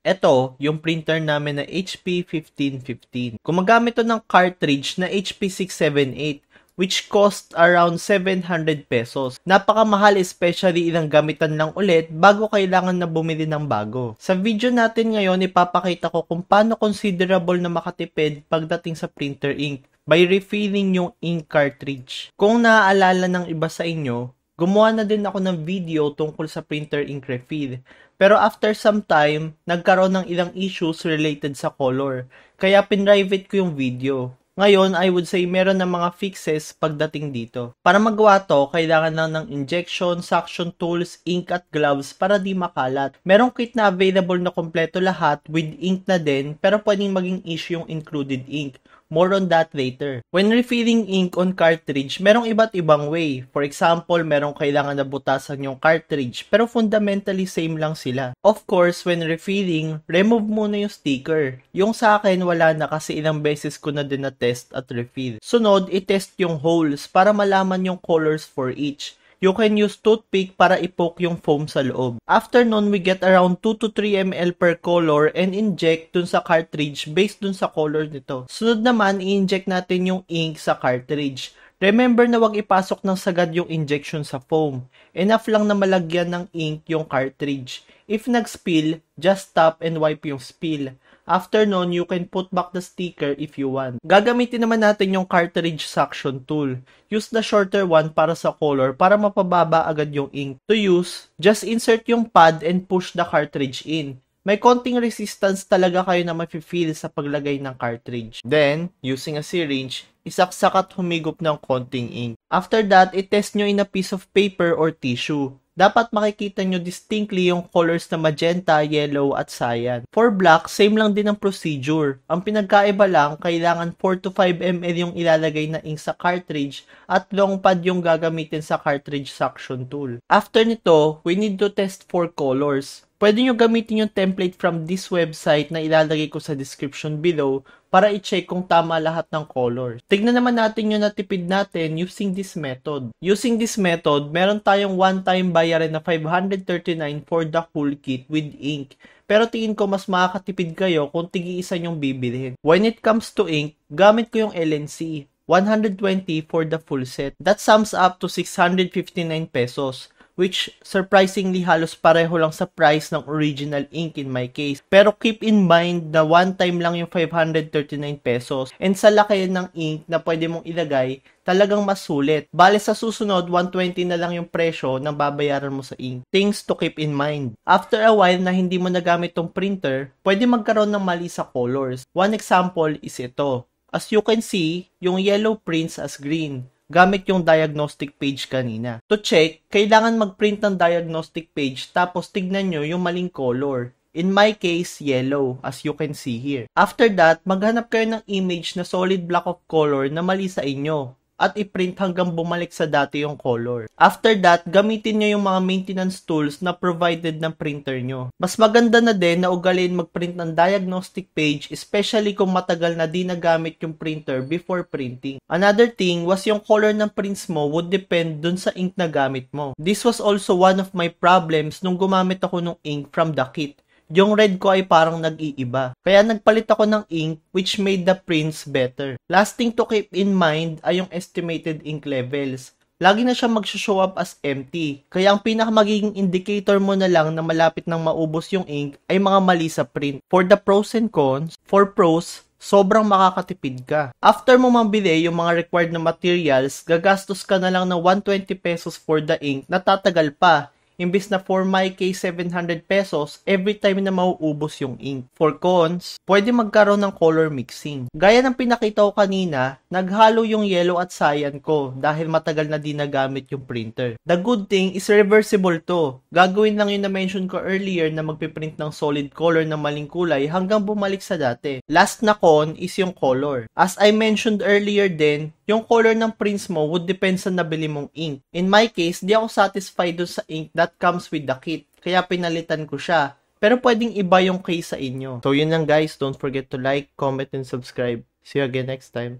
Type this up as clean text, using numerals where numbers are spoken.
Ito, yung printer namin na HP 1515. Gumagamit to ng cartridge na HP 678 which cost around 700 pesos. Napakamahal, especially ilang gamitan lang ulit bago kailangan na bumili ng bago. Sa video natin ngayon, ipapakita ko kung paano considerable na makatipid pagdating sa printer ink by refilling yung ink cartridge. Kung naaalala ng iba sa inyo, gumawa na din ako ng video tungkol sa printer ink refill. Pero after some time, nagkaroon ng ilang issues related sa color. Kaya pinrivate ko yung video. Ngayon, I would say meron na mga fixes pagdating dito. Para magawa to, kailangan lang ng injection, suction tools, ink at gloves para di makalat. Merong kit na available na kompleto lahat with ink na din, pero pwedeng maging issue yung included ink. More on that later. When refilling ink on cartridge, merong iba't ibang way. For example, merong kailangan na butasan yung cartridge, pero fundamentally same lang sila. Of course, when refilling, remove muna yung sticker. Yung sa akin, wala na kasi ilang beses ko na din na-test at refill. Sunod, i-test yung holes para malaman yung colors for each. You can use toothpick para i-poke yung foam sa loob. After nun, we get around 2 to 3 ml per color and inject dun sa cartridge based dun sa color nito. Sunod naman, i-inject natin yung ink sa cartridge. Remember na wag ipasok ng sagad yung injection sa foam. Enough lang na malagyan ng ink yung cartridge. If nag-spill, just stop and wipe yung spill. After nun, you can put back the sticker if you want. Gagamitin naman natin yung cartridge suction tool. Use the shorter one para sa color para mapababa agad yung ink. To use, just insert yung pad and push the cartridge in. May konting resistance talaga kayo na mafe-feel sa paglagay ng cartridge. Then, using a syringe, isaksak at humigop ng konting ink. After that, i-test nyo in a piece of paper or tissue. Dapat makikita nyo distinctly yung colors na magenta, yellow, at cyan. For black, same lang din ang procedure. Ang pinagkaiba lang, kailangan 4 to 5 ml yung ilalagay na ink sa cartridge at long pad yung gagamitin sa cartridge suction tool. After nito, we need to test for colors. Pwede nyo gamitin yung template from this website na ilalagay ko sa description below para i-check kung tama lahat ng colors. Tignan naman natin yung natipid natin using this method. Using this method, meron tayong one-time bayarin na 539 for the whole kit with ink. Pero tingin ko mas makakatipid kayo kung tigi-isa nyong bibilhin. When it comes to ink, gamit ko yung LNC. 120 for the full set. That sums up to 659 pesos. Which surprisingly halos pareho lang sa price ng original ink in my case. Pero keep in mind na one time lang yung 539 pesos. And sa laki ng ink na pwede mong ilagay, talagang mas sulit. Bale sa susunod, 120 na lang yung presyo ng babayaran mo sa ink. Things to keep in mind. After a while na hindi mo nagamit tong printer, pwede magkaroon ng mali sa colors. One example is ito. As you can see, yung yellow prints as green. Gamit yung diagnostic page kanina. To check, kailangan mag-print ng diagnostic page tapos tignan nyo yung maling color. In my case, yellow, as you can see here. After that, maghanap kayo ng image na solid block of color na mali sa inyo at i-print hanggang bumalik sa dati yung color. After that, gamitin nyo yung mga maintenance tools na provided ng printer nyo. Mas maganda na din na ugaliin mag-print ng diagnostic page, especially kung matagal na di nagamit yung printer before printing. Another thing was yung color ng prints mo would depend dun sa ink na gamit mo. This was also one of my problems nung gumamit ako ng ink from the kit. Yung red ko ay parang nag-iiba. Kaya nagpalit ako ng ink which made the prints better. Last thing to keep in mind ay yung estimated ink levels. Lagi na siya mag-show up as empty. Kaya ang pinakamagiging indicator mo na lang na malapit nang maubos yung ink ay mga mali sa print. For the pros and cons, for pros, sobrang makakatipid ka. After mo mabili yung mga required na materials, gagastos ka na lang ng 120 pesos for the ink na tatagal pa. Imbis na for my case 700 pesos every time na mauubos yung ink. For cons, pwede magkaroon ng color mixing. Gaya ng pinakita ko kanina, naghalo yung yellow at cyan ko dahil matagal na di nagamit yung printer. The good thing is reversible to. Gagawin lang yung na-mention ko earlier na magpiprint ng solid color na maling kulay hanggang bumalik sa dati. Last na con is yung color. As I mentioned earlier din, yung color ng prints mo would depend sa nabili mong ink. In my case, di ako satisfied dun sa ink that comes with the kit. Kaya pinalitan ko siya. Pero pwedeng iba yung case sa inyo. So yun lang guys. Don't forget to like, comment, and subscribe. See you again next time.